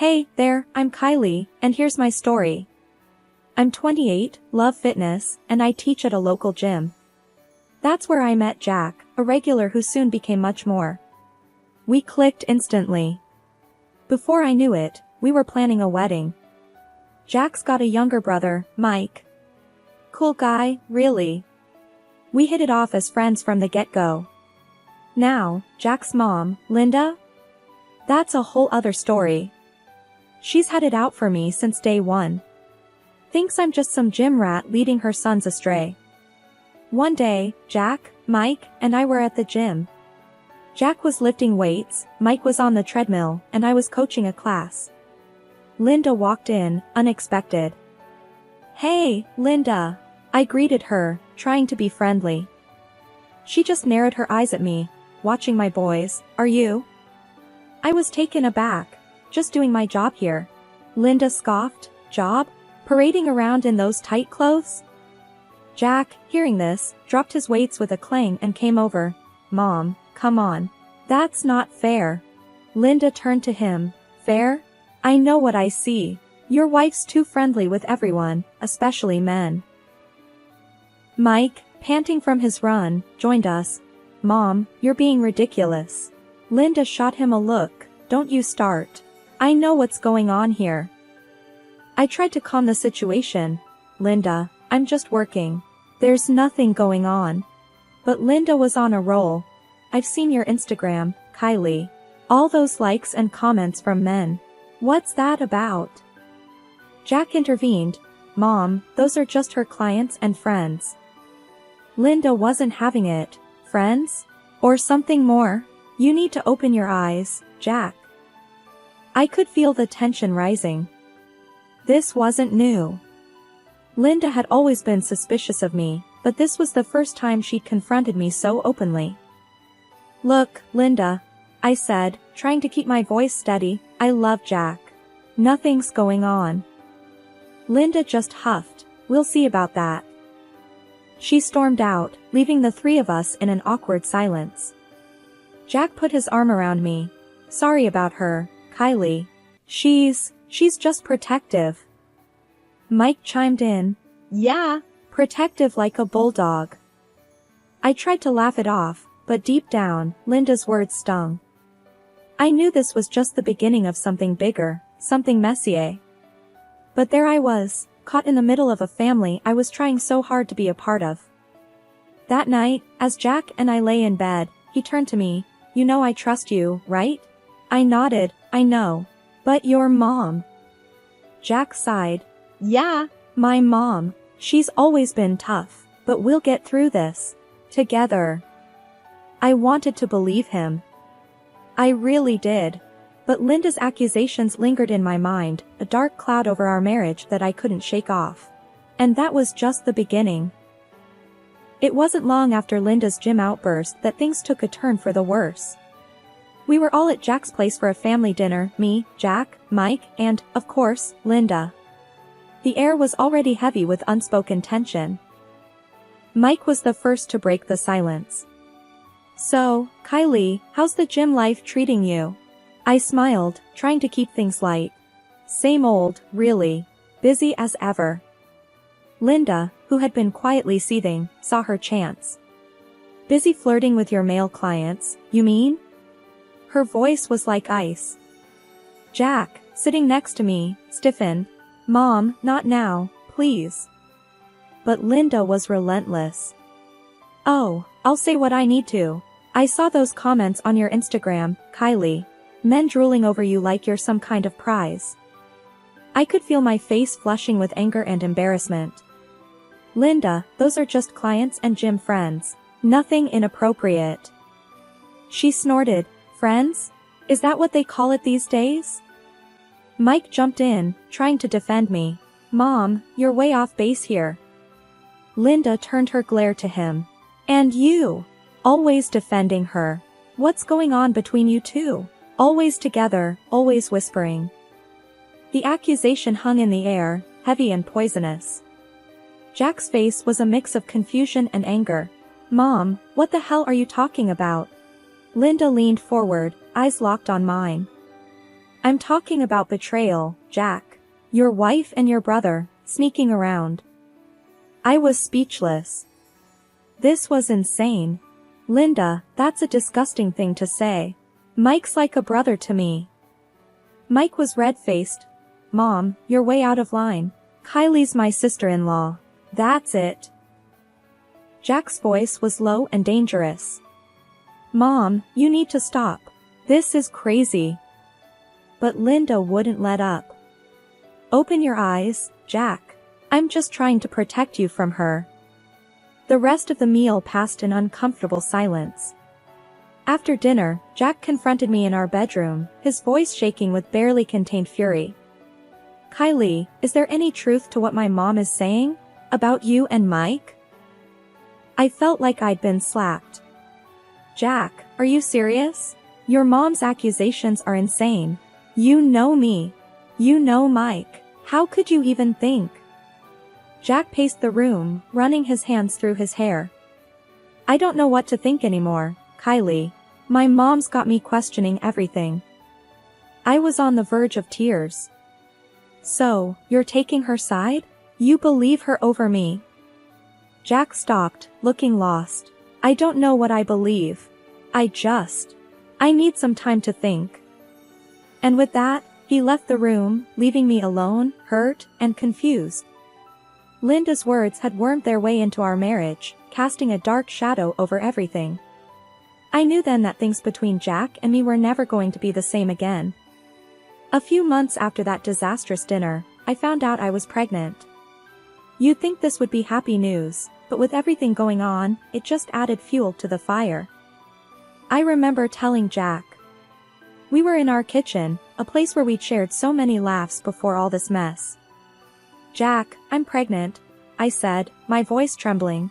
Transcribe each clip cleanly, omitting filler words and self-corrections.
Hey there, I'm Kylie, and here's my story. I'm 28, love fitness, and I teach at a local gym. That's where I met Jack, a regular who soon became much more. We clicked instantly. Before I knew it, we were planning a wedding. Jack's got a younger brother, Mike. Cool guy, really. We hit it off as friends from the get-go. Now, Jack's mom, Linda? That's a whole other story. She's had it out for me since day one. Thinks I'm just some gym rat leading her sons astray. One day, Jack, Mike, and I were at the gym. Jack was lifting weights, Mike was on the treadmill, and I was coaching a class. Linda walked in, unexpected. Hey, Linda. I greeted her, trying to be friendly. She just narrowed her eyes at me, watching my boys. Are you? I was taken aback. Just doing my job here. Linda scoffed. Job? Parading around in those tight clothes? Jack, hearing this, dropped his weights with a clang and came over. Mom, come on. That's not fair. Linda turned to him. Fair? I know what I see. Your wife's too friendly with everyone, especially men. Mike, panting from his run, joined us. Mom, you're being ridiculous. Linda shot him a look. Don't you start. I know what's going on here. I tried to calm the situation. Linda, I'm just working. There's nothing going on. But Linda was on a roll. I've seen your Instagram, Kylie. All those likes and comments from men. What's that about? Jack intervened. Mom, those are just her clients and friends. Linda wasn't having it. Friends? Or something more? You need to open your eyes, Jack. I could feel the tension rising. This wasn't new. Linda had always been suspicious of me, but this was the first time she'd confronted me so openly. Look, Linda, I said, trying to keep my voice steady, I love Jack. Nothing's going on. Linda just huffed. We'll see about that. She stormed out, leaving the three of us in an awkward silence. Jack put his arm around me. Sorry about her, Kylie. She's just protective. Mike chimed in. Yeah, protective like a bulldog. I tried to laugh it off, but deep down, Linda's words stung. I knew this was just the beginning of something bigger, something messier. But there I was, caught in the middle of a family I was trying so hard to be a part of. That night, as Jack and I lay in bed, he turned to me. You know I trust you, right? I nodded. I know. But your mom. Jack sighed. Yeah, my mom. She's always been tough, but we'll get through this. Together. I wanted to believe him. I really did. But Linda's accusations lingered in my mind, a dark cloud over our marriage that I couldn't shake off. And that was just the beginning. It wasn't long after Linda's gym outburst that things took a turn for the worse. We were all at Jack's place for a family dinner, me, Jack, Mike, and, of course, Linda. The air was already heavy with unspoken tension. Mike was the first to break the silence. So, Kylie, how's the gym life treating you? I smiled, trying to keep things light. Same old, really. Busy as ever. Linda, who had been quietly seething, saw her chance. Busy flirting with your male clients, you mean? Her voice was like ice. Jack, sitting next to me, stiffened. Mom, not now, please. But Linda was relentless. Oh, I'll say what I need to. I saw those comments on your Instagram, Kylie. Men drooling over you like you're some kind of prize. I could feel my face flushing with anger and embarrassment. Linda, those are just clients and gym friends. Nothing inappropriate. She snorted. Friends? Is that what they call it these days? Mike jumped in, trying to defend me. Mom, you're way off base here. Linda turned her glare to him. And you? Always defending her. What's going on between you two? Always together, always whispering. The accusation hung in the air, heavy and poisonous. Jack's face was a mix of confusion and anger. Mom, what the hell are you talking about? Linda leaned forward, eyes locked on mine. I'm talking about betrayal, Jack. Your wife and your brother, sneaking around. I was speechless. This was insane. Linda, that's a disgusting thing to say. Mike's like a brother to me. Mike was red-faced. Mom, you're way out of line. Kylie's my sister-in-law. That's it. Jack's voice was low and dangerous. Mom, you need to stop. This is crazy. But Linda wouldn't let up. Open your eyes, Jack. I'm just trying to protect you from her. The rest of the meal passed in uncomfortable silence. After dinner, Jack confronted me in our bedroom, his voice shaking with barely contained fury. Kylie, is there any truth to what my mom is saying? About you and Mike? I felt like I'd been slapped. Jack, are you serious? Your mom's accusations are insane. You know me. You know Mike. How could you even think? Jack paced the room, running his hands through his hair. I don't know what to think anymore, Kylie. My mom's got me questioning everything. I was on the verge of tears. So, you're taking her side? You believe her over me? Jack stopped, looking lost. I don't know what I believe. I need some time to think. And with that, he left the room, leaving me alone, hurt, and confused. Linda's words had wormed their way into our marriage, casting a dark shadow over everything. I knew then that things between Jack and me were never going to be the same again. A few months after that disastrous dinner, I found out I was pregnant. You'd think this would be happy news, but with everything going on, it just added fuel to the fire. I remember telling Jack. We were in our kitchen, a place where we'd shared so many laughs before all this mess. Jack, I'm pregnant, I said, my voice trembling.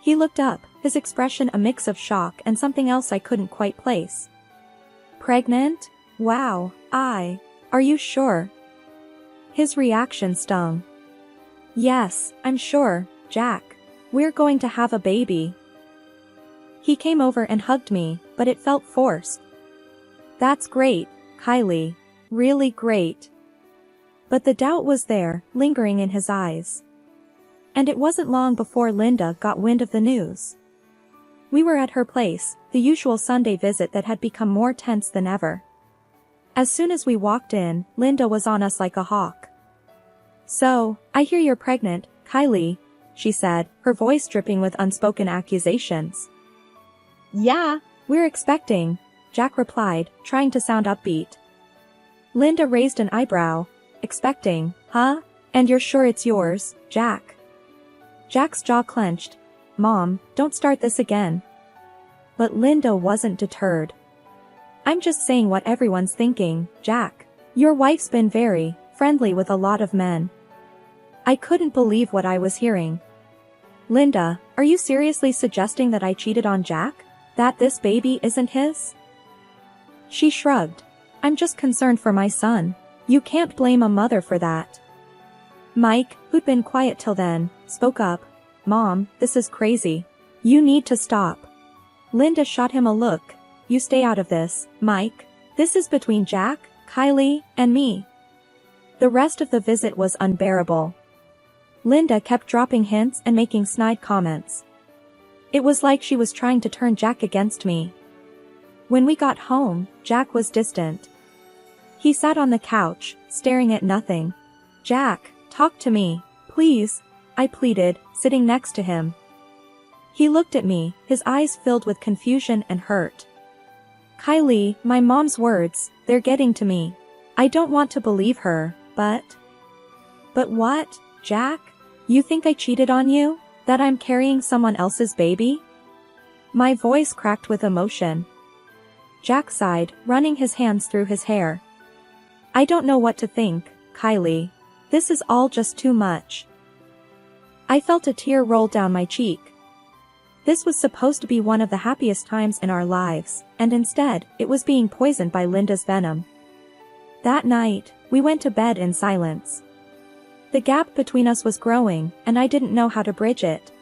He looked up, his expression a mix of shock and something else I couldn't quite place. Pregnant? Wow, are you sure? His reaction stung. Yes, I'm sure, Jack. We're going to have a baby. He came over and hugged me, but it felt forced. That's great, Kylie. Really great. But the doubt was there, lingering in his eyes. And it wasn't long before Linda got wind of the news. We were at her place, the usual Sunday visit that had become more tense than ever. As soon as we walked in, Linda was on us like a hawk. So, I hear you're pregnant, Kylie, she said, her voice dripping with unspoken accusations. Yeah, we're expecting, Jack replied, trying to sound upbeat. Linda raised an eyebrow. Expecting, huh? And you're sure it's yours, Jack? Jack's jaw clenched. Mom, don't start this again. But Linda wasn't deterred. I'm just saying what everyone's thinking, Jack. Your wife's been very friendly with a lot of men. I couldn't believe what I was hearing. Linda, are you seriously suggesting that I cheated on Jack? That this baby isn't his? She shrugged. I'm just concerned for my son. You can't blame a mother for that. Mike, who'd been quiet till then, spoke up. Mom, this is crazy. You need to stop. Linda shot him a look. You stay out of this, Mike. This is between Jack, Kylie, and me. The rest of the visit was unbearable. Linda kept dropping hints and making snide comments. It was like she was trying to turn Jack against me. When we got home, Jack was distant. He sat on the couch, staring at nothing. Jack, talk to me, please, I pleaded, sitting next to him. He looked at me, his eyes filled with confusion and hurt. Kylie, my mom's words, they're getting to me. I don't want to believe her, but... But what, Jack? You think I cheated on you? That I'm carrying someone else's baby? My voice cracked with emotion. Jack sighed, running his hands through his hair. I don't know what to think, Kylie. This is all just too much. I felt a tear roll down my cheek. This was supposed to be one of the happiest times in our lives, and instead, it was being poisoned by Linda's venom. That night, we went to bed in silence. The gap between us was growing, and I didn't know how to bridge it.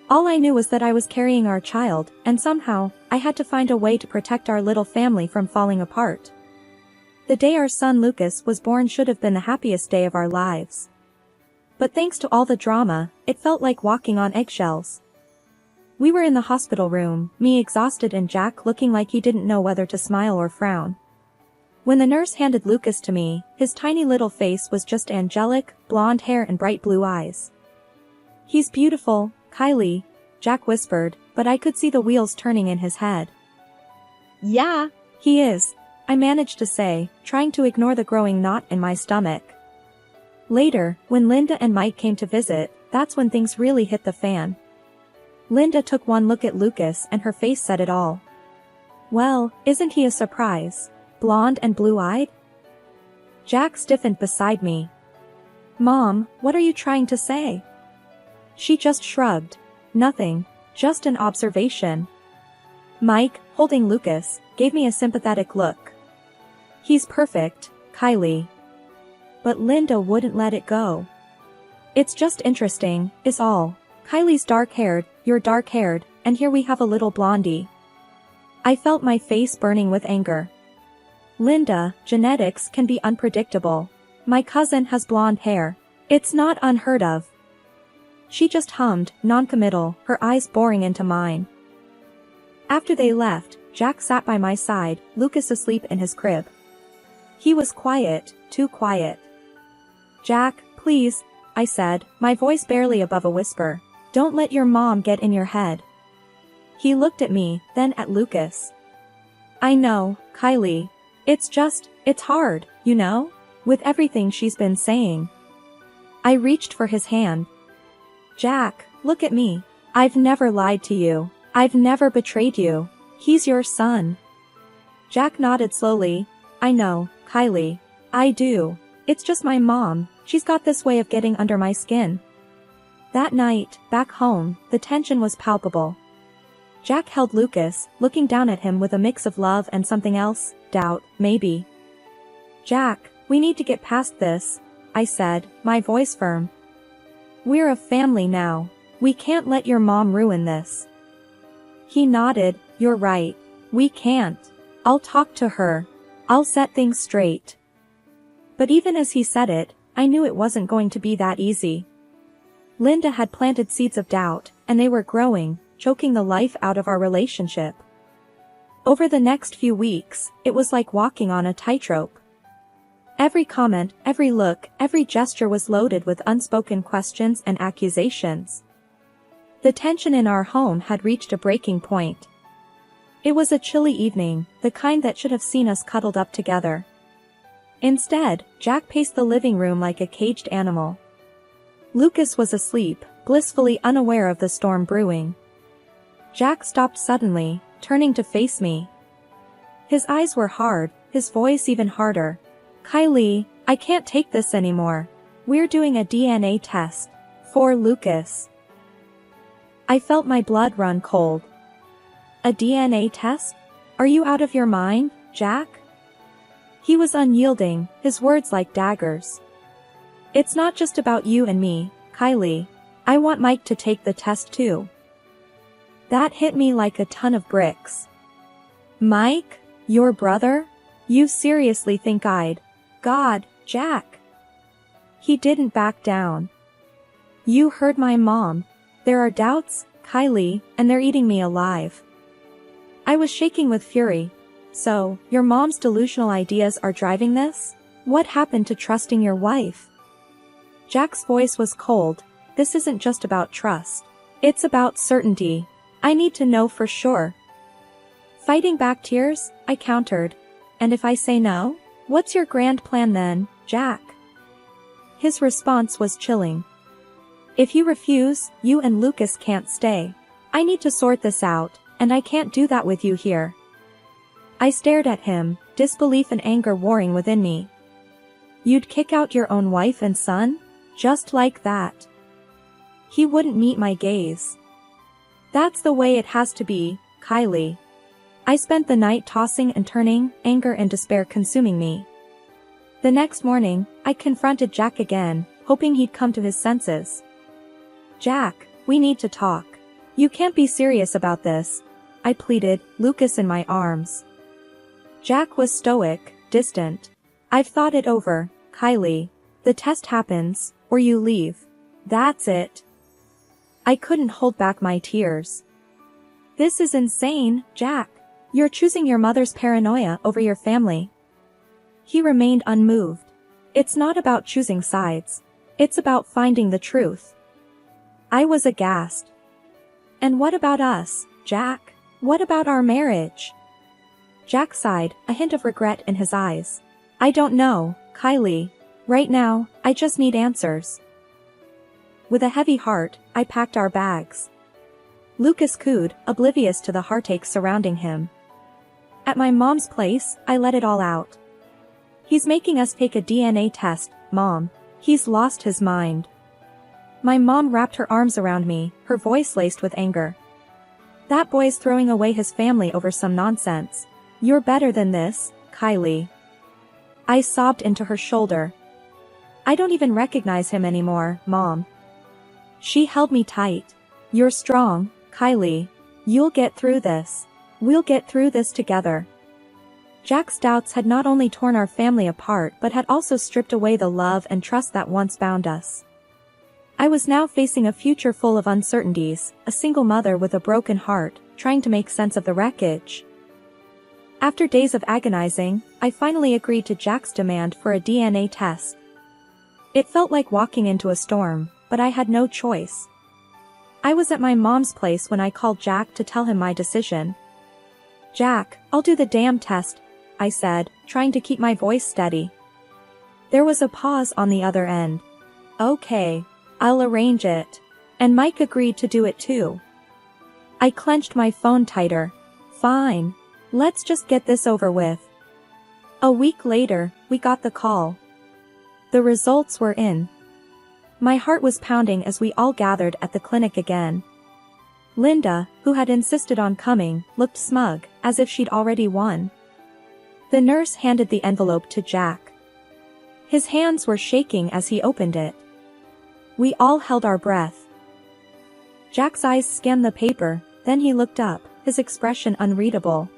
All I knew was that I was carrying our child, and somehow, I had to find a way to protect our little family from falling apart. The day our son Lucas was born should have been the happiest day of our lives. But thanks to all the drama, it felt like walking on eggshells. We were in the hospital room, me exhausted and Jack looking like he didn't know whether to smile or frown. When the nurse handed Lucas to me, his tiny little face was just angelic, blonde hair and bright blue eyes. "He's beautiful, Kylie," Jack whispered, but I could see the wheels turning in his head. "Yeah, he is," I managed to say, trying to ignore the growing knot in my stomach. Later, when Linda and Mike came to visit, that's when things really hit the fan. Linda took one look at Lucas and her face said it all. "Well, isn't he a surprise? Blonde and blue-eyed?" Jack stiffened beside me. "Mom, what are you trying to say?" She just shrugged. "Nothing, just an observation." Mike, holding Lucas, gave me a sympathetic look. "He's perfect, Kylie." But Linda wouldn't let it go. "It's just interesting, is all. Kylie's dark-haired, you're dark-haired, and here we have a little blondie." I felt my face burning with anger. "Linda, genetics can be unpredictable. My cousin has blonde hair. It's not unheard of." She just hummed, non-committal, her eyes boring into mine. After they left, Jack sat by my side, Lucas asleep in his crib. He was quiet, too quiet. "Jack, please," I said, my voice barely above a whisper. "Don't let your mom get in your head." He looked at me, then at Lucas. "I know, Kylie. It's hard, you know? With everything she's been saying." I reached for his hand. "Jack, look at me. I've never lied to you. I've never betrayed you. He's your son." Jack nodded slowly. "I know, Kylie. I do. It's just my mom, she's got this way of getting under my skin." That night, back home, the tension was palpable. Jack held Lucas, looking down at him with a mix of love and something else, doubt, maybe. "Jack, we need to get past this," I said, my voice firm. "We're a family now. We can't let your mom ruin this." He nodded. "You're right. We can't. I'll talk to her. I'll set things straight." But even as he said it, I knew it wasn't going to be that easy. Linda had planted seeds of doubt, and they were growing, choking the life out of our relationship. Over the next few weeks, it was like walking on a tightrope. Every comment, every look, every gesture was loaded with unspoken questions and accusations. The tension in our home had reached a breaking point. It was a chilly evening, the kind that should have seen us cuddled up together. Instead, Jack paced the living room like a caged animal. Lucas was asleep, blissfully unaware of the storm brewing. Jack stopped suddenly, turning to face me. His eyes were hard, his voice even harder. "Kylie, I can't take this anymore. We're doing a DNA test. For Lucas." I felt my blood run cold. "A DNA test? Are you out of your mind, Jack?" He was unyielding, his words like daggers. "It's not just about you and me, Kylie. I want Mike to take the test too." That hit me like a ton of bricks. "Mike? Your brother? You seriously think I'd..." "God, Jack." He didn't back down. "You heard my mom. There are doubts, Kylie, and they're eating me alive." I was shaking with fury. "So, your mom's delusional ideas are driving this? What happened to trusting your wife?" Jack's voice was cold. "This isn't just about trust. It's about certainty. I need to know for sure." Fighting back tears, I countered. "And if I say no? What's your grand plan then, Jack?" His response was chilling. "If you refuse, you and Lucas can't stay. I need to sort this out, and I can't do that with you here." I stared at him, disbelief and anger warring within me. "You'd kick out your own wife and son? Just like that?" He wouldn't meet my gaze. "That's the way it has to be, Kylie." I spent the night tossing and turning, anger and despair consuming me. The next morning, I confronted Jack again, hoping he'd come to his senses. "Jack, we need to talk. You can't be serious about this," I pleaded, Lucas in my arms. Jack was stoic, distant. I've thought it over, Kylie. The test happens, or you leave. That's it. I couldn't hold back my tears. This is insane, Jack. You're choosing your mother's paranoia over your family. He remained unmoved. It's not about choosing sides. It's about finding the truth. I was aghast. And what about us, Jack? What about our marriage? Jack sighed, a hint of regret in his eyes. I don't know, Kylie. Right now, I just need answers. With a heavy heart, I packed our bags. Lucas cooed, oblivious to the heartache surrounding him. At my mom's place, I let it all out. He's making us take a DNA test, Mom. He's lost his mind. My mom wrapped her arms around me, her voice laced with anger. That boy's throwing away his family over some nonsense. You're better than this, Kylie. I sobbed into her shoulder. I don't even recognize him anymore, Mom. She held me tight. You're strong, Kylie. You'll get through this. We'll get through this together. Jack's doubts had not only torn our family apart but had also stripped away the love and trust that once bound us. I was now facing a future full of uncertainties, a single mother with a broken heart, trying to make sense of the wreckage. After days of agonizing, I finally agreed to Jack's demand for a DNA test. It felt like walking into a storm, but I had no choice. I was at my mom's place when I called Jack to tell him my decision. Jack, I'll do the damn test, I said, trying to keep my voice steady. There was a pause on the other end. Okay. I'll arrange it. And Mike agreed to do it too. I clenched my phone tighter. Fine. Let's just get this over with. A week later, we got the call. The results were in. My heart was pounding as we all gathered at the clinic again. Linda, who had insisted on coming, looked smug, as if she'd already won. The nurse handed the envelope to Jack. His hands were shaking as he opened it. We all held our breath. Jack's eyes scanned the paper, then he looked up, his expression unreadable.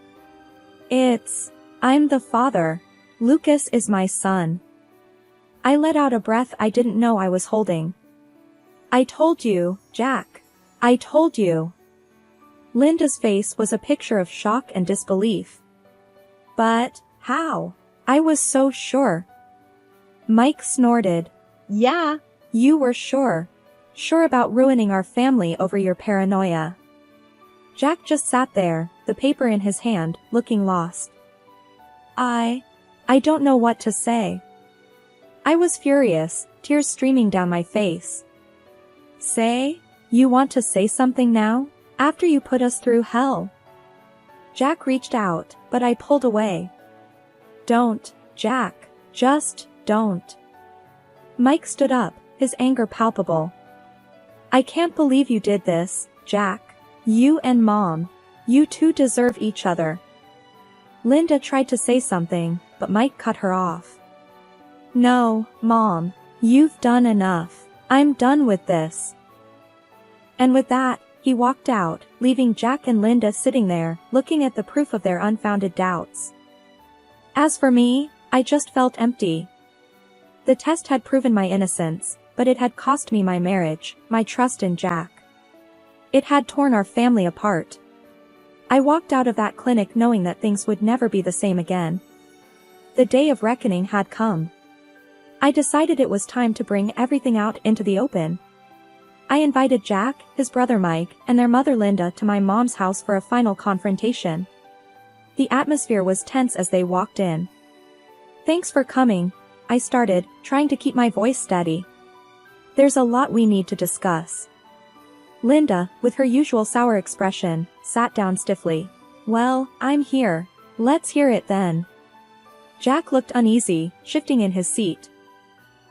I'm the father. Lucas is my son. I let out a breath I didn't know I was holding. I told you, Jack. I told you. Linda's face was a picture of shock and disbelief. But, how? I was so sure. Mike snorted. Yeah. You were sure. Sure about ruining our family over your paranoia. Jack just sat there, the paper in his hand, looking lost. I don't know what to say. I was furious, tears streaming down my face. Say? You want to say something now? After you put us through hell? Jack reached out, but I pulled away. Don't, Jack. Just, don't. Mike stood up, his anger palpable. I can't believe you did this, Jack. You and Mom. You two deserve each other. Linda tried to say something, but Mike cut her off. No, Mom. You've done enough. I'm done with this. And with that, he walked out, leaving Jack and Linda sitting there, looking at the proof of their unfounded doubts. As for me, I just felt empty. The test had proven my innocence, but it had cost me my marriage, my trust in Jack. It had torn our family apart. I walked out of that clinic knowing that things would never be the same again. The day of reckoning had come. I decided it was time to bring everything out into the open. I invited Jack, his brother Mike, and their mother Linda to my mom's house for a final confrontation. The atmosphere was tense as they walked in. Thanks for coming, I started, trying to keep my voice steady. There's a lot we need to discuss. Linda, with her usual sour expression, sat down stiffly. Well, I'm here. Let's hear it then. Jack looked uneasy, shifting in his seat.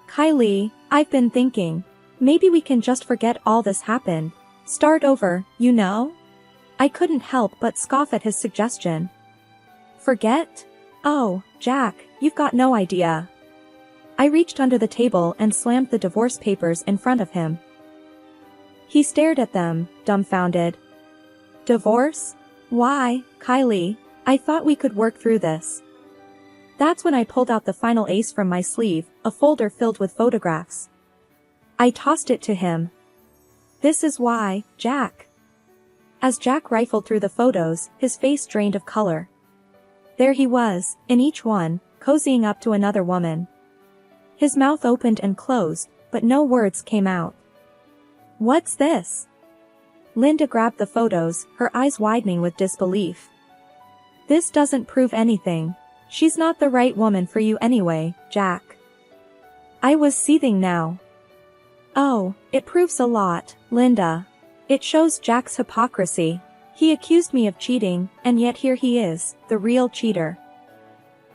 Kylie, I've been thinking. Maybe we can just forget all this happened. Start over, you know? I couldn't help but scoff at his suggestion. Forget? Oh, Jack, you've got no idea. I reached under the table and slammed the divorce papers in front of him. He stared at them, dumbfounded. Divorce? Why, Kylie, I thought we could work through this. That's when I pulled out the final ace from my sleeve, a folder filled with photographs. I tossed it to him. "This is why, Jack." As Jack rifled through the photos, his face drained of color. There he was, in each one, cozying up to another woman. His mouth opened and closed, but no words came out. "What's this?" Linda grabbed the photos, her eyes widening with disbelief. "This doesn't prove anything. She's not the right woman for you anyway, Jack." I was seething now. "Oh, it proves a lot, Linda. It shows Jack's hypocrisy. He accused me of cheating, and yet here he is, the real cheater."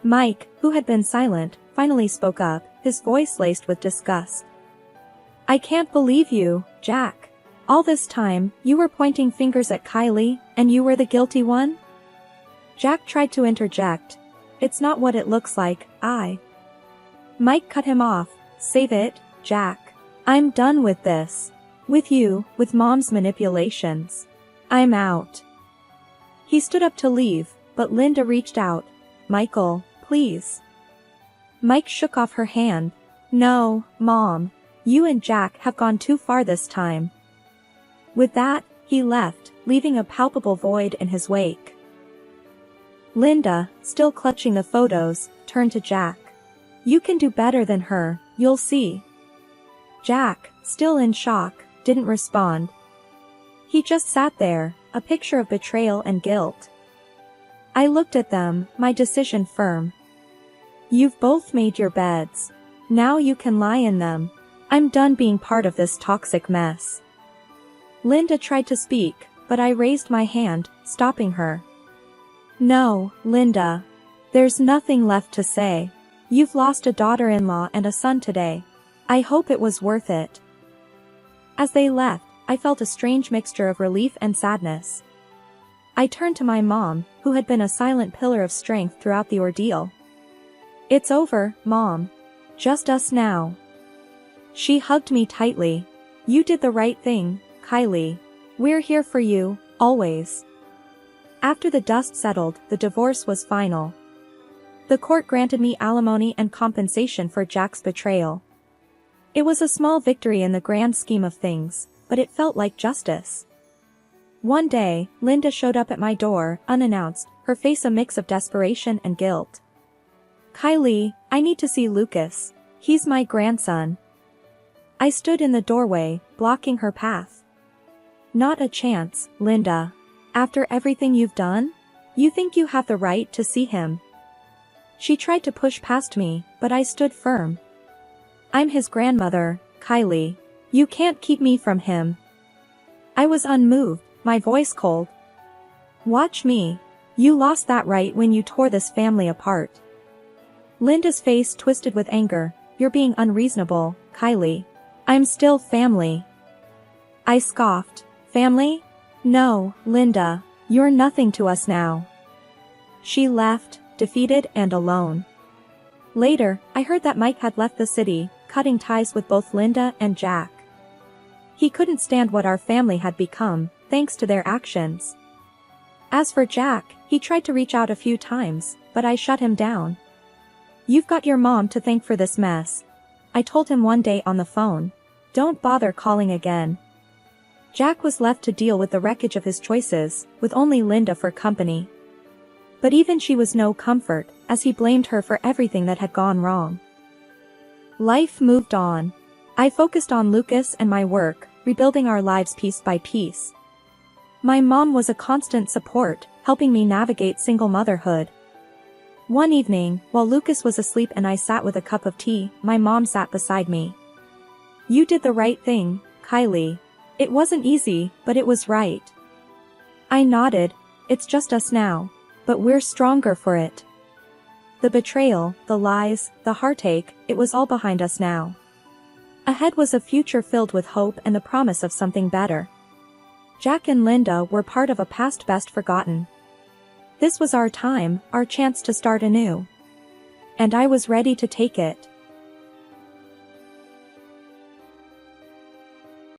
Mike, who had been silent, finally spoke up, his voice laced with disgust. "I can't believe you, Jack. All this time, you were pointing fingers at Kylie, and you were the guilty one?" Jack tried to interject. "It's not what it looks like, Mike cut him off. "Save it, Jack. I'm done with this. With you, with Mom's manipulations. I'm out." He stood up to leave, but Linda reached out. "Michael, please." Mike shook off her hand. "No, Mom. You and Jack have gone too far this time." With that, he left, leaving a palpable void in his wake. Linda, still clutching the photos, turned to Jack. "You can do better than her, you'll see." Jack, still in shock, didn't respond. He just sat there, a picture of betrayal and guilt. I looked at them, my decision firm. "You've both made your beds. Now you can lie in them. I'm done being part of this toxic mess." Linda tried to speak, but I raised my hand, stopping her. "No, Linda. There's nothing left to say. You've lost a daughter-in-law and a son today. I hope it was worth it." As they left, I felt a strange mixture of relief and sadness. I turned to my mom, who had been a silent pillar of strength throughout the ordeal. "It's over, Mom. Just us now." She hugged me tightly. "You did the right thing, Kylie. We're here for you, always." After the dust settled, the divorce was final. The court granted me alimony and compensation for Jack's betrayal. It was a small victory in the grand scheme of things, but it felt like justice. One day, Linda showed up at my door, unannounced, her face a mix of desperation and guilt. "Kylie, I need to see Lucas. He's my grandson." I stood in the doorway, blocking her path. "Not a chance, Linda. After everything you've done? You think you have the right to see him?" She tried to push past me, but I stood firm. "I'm his grandmother, Kylie. You can't keep me from him." I was unmoved, my voice cold. "Watch me. You lost that right when you tore this family apart." Linda's face twisted with anger. "You're being unreasonable, Kylie. I'm still family." I scoffed. "Family? No, Linda, you're nothing to us now." She left, defeated and alone. Later, I heard that Mike had left the city, cutting ties with both Linda and Jack. He couldn't stand what our family had become, thanks to their actions. As for Jack, he tried to reach out a few times, but I shut him down. "You've got your mom to thank for this mess," I told him one day on the phone. "Don't bother calling again." Jack was left to deal with the wreckage of his choices, with only Linda for company. But even she was no comfort, as he blamed her for everything that had gone wrong. Life moved on. I focused on Lucas and my work, rebuilding our lives piece by piece. My mom was a constant support, helping me navigate single motherhood. One evening, while Lucas was asleep and I sat with a cup of tea, my mom sat beside me. "You did the right thing, Kylie. It wasn't easy, but it was right." I nodded. "It's just us now. But we're stronger for it." The betrayal, the lies, the heartache, it was all behind us now. Ahead was a future filled with hope and the promise of something better. Jack and Linda were part of a past best forgotten. This was our time, our chance to start anew. And I was ready to take it.